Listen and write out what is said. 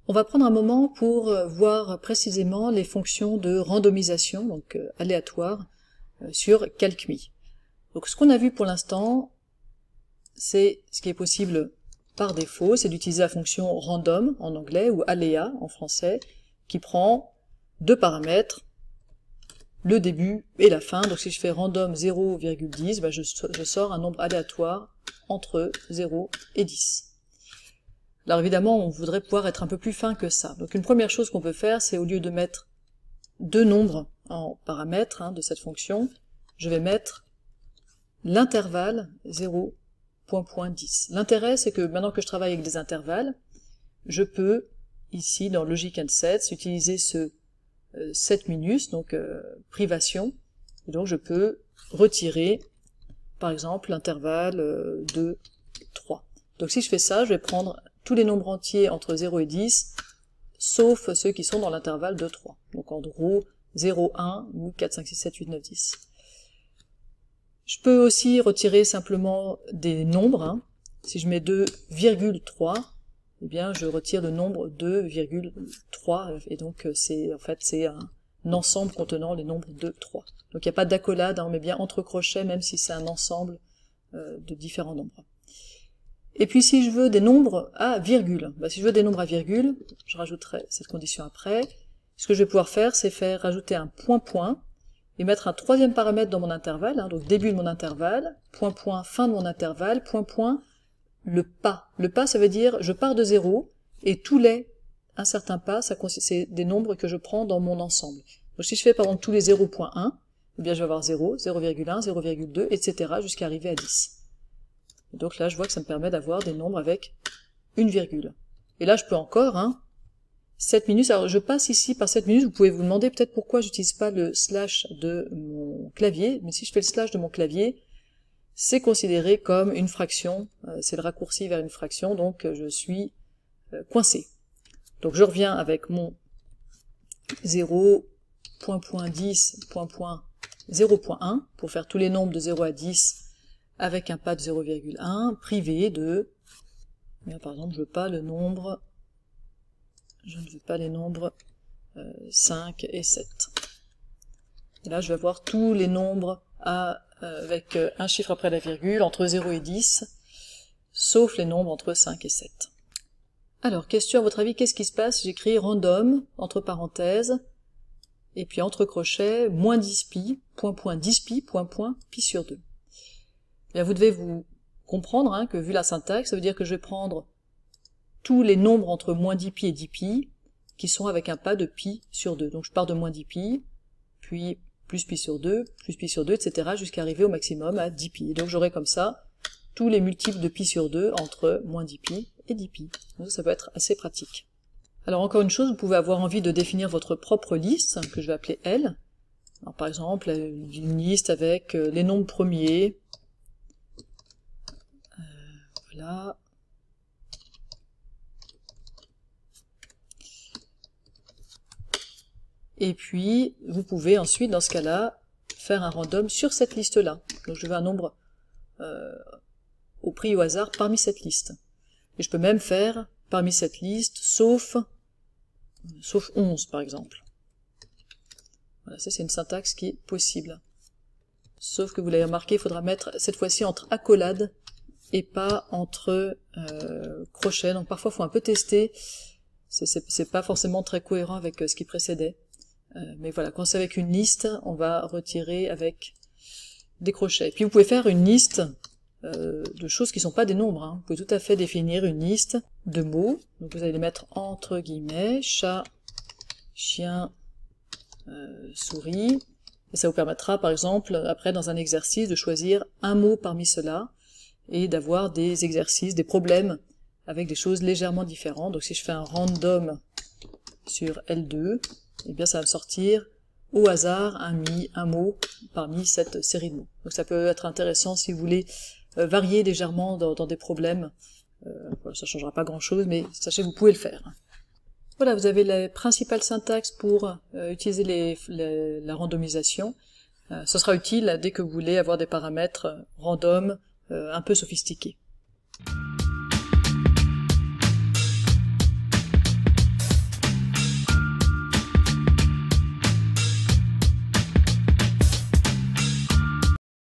On va prendre un moment pour voir précisément les fonctions de randomisation, donc aléatoire, sur CalcMe. Donc ce qu'on a vu pour l'instant, c'est ce qui est possible par défaut, c'est d'utiliser la fonction random en anglais ou aléa en français, qui prend deux paramètres, le début et la fin. Donc si je fais random 0,10, ben je sors un nombre aléatoire entre 0 et 10. Alors évidemment, on voudrait pouvoir être un peu plus fin que ça. Donc une première chose qu'on peut faire, c'est au lieu de mettre deux nombres en paramètres de cette fonction, je vais mettre l'intervalle 0.10. L'intérêt, c'est que maintenant que je travaille avec des intervalles, je peux, ici dans Logic and Sets, utiliser ce set minus, donc privation, et donc je peux retirer, par exemple, l'intervalle de 3. Donc si je fais ça, je vais prendre tous les nombres entiers entre 0 et 10, sauf ceux qui sont dans l'intervalle de 3. Donc en gros, 0, 1 ou 4, 5, 6, 7, 8, 9, 10. Je peux aussi retirer simplement des nombres. Si je mets 2,3, eh bien je retire le nombre 2,3, et donc c'est un ensemble contenant les nombres 2, 3. Donc il n'y a pas d'accolade, on met bien entre crochets, même si c'est un ensemble de différents nombres. Et puis si je veux des nombres à virgule, si je veux des nombres à virgule, je rajouterai cette condition après. Ce que je vais pouvoir faire, c'est rajouter un point-point, et mettre un troisième paramètre dans mon intervalle, donc début de mon intervalle, point-point, fin de mon intervalle, point-point, le pas. Le pas, ça veut dire, je pars de 0, et tous les, un certain pas, c'est des nombres que je prends dans mon ensemble. Donc si je fais par exemple tous les 0.1, eh bien je vais avoir 0, 0,1, 0,2, etc. jusqu'à arriver à 10. Et donc là, je vois que ça me permet d'avoir des nombres avec une virgule. Et là, je peux encore, 7 minus, alors je passe ici par 7 minus, vous pouvez vous demander peut-être pourquoi j'utilise pas le slash de mon clavier, mais si je fais le slash de mon clavier, c'est considéré comme une fraction, c'est le raccourci vers une fraction, donc je suis coincé. Donc je reviens avec mon 0.10.0.1 pour faire tous les nombres de 0 à 10 avec un pas de 0,1 privé de, par exemple je veux pas le nombre, je ne veux pas les nombres 5 et 7. Et là je vais avoir tous les nombres avec un chiffre après la virgule, entre 0 et 10, sauf les nombres entre 5 et 7. Alors, question à votre avis, qu'est-ce qui se passe? J'écris random, entre parenthèses, et puis entre crochets, moins 10 pi, point 10 pi, point pi sur 2. Bien, vous devez vous comprendre que vu la syntaxe, ça veut dire que je vais prendre tous les nombres entre moins 10 pi et 10 pi, qui sont avec un pas de pi sur 2. Donc je pars de moins 10 pi, puis plus pi sur 2, etc. jusqu'à arriver au maximum à 10 pi. Et donc j'aurai comme ça tous les multiples de pi sur 2 entre moins 10 pi et 10 pi. Donc ça peut être assez pratique. Alors encore une chose, vous pouvez avoir envie de définir votre propre liste, que je vais appeler L. Alors, par exemple, une liste avec les nombres premiers. Voilà. Et puis, vous pouvez ensuite, dans ce cas-là, faire un random sur cette liste-là. Donc je veux un nombre au prix au hasard parmi cette liste. Et je peux même faire parmi cette liste, sauf 11 par exemple. Voilà, ça c'est une syntaxe qui est possible. Sauf que vous l'avez remarqué, il faudra mettre cette fois-ci entre accolades et pas entre crochets. Donc parfois il faut un peu tester, c'est pas forcément très cohérent avec ce qui précédait. Mais voilà, quand c'est avec une liste, on va retirer avec des crochets. Puis vous pouvez faire une liste de choses qui ne sont pas des nombres. Vous pouvez tout à fait définir une liste de mots. Donc vous allez les mettre entre guillemets, chat, chien, souris. Et ça vous permettra, par exemple, après dans un exercice, de choisir un mot parmi ceux-là et d'avoir des exercices, des problèmes avec des choses légèrement différentes. Donc si je fais un random sur L2, eh bien ça va me sortir au hasard un mot parmi cette série de mots. Donc ça peut être intéressant si vous voulez varier légèrement dans des problèmes. Voilà, ça ne changera pas grand-chose, mais sachez que vous pouvez le faire. Voilà, vous avez la principale syntaxe pour utiliser la randomisation. Ce sera utile dès que vous voulez avoir des paramètres random un peu sophistiqués.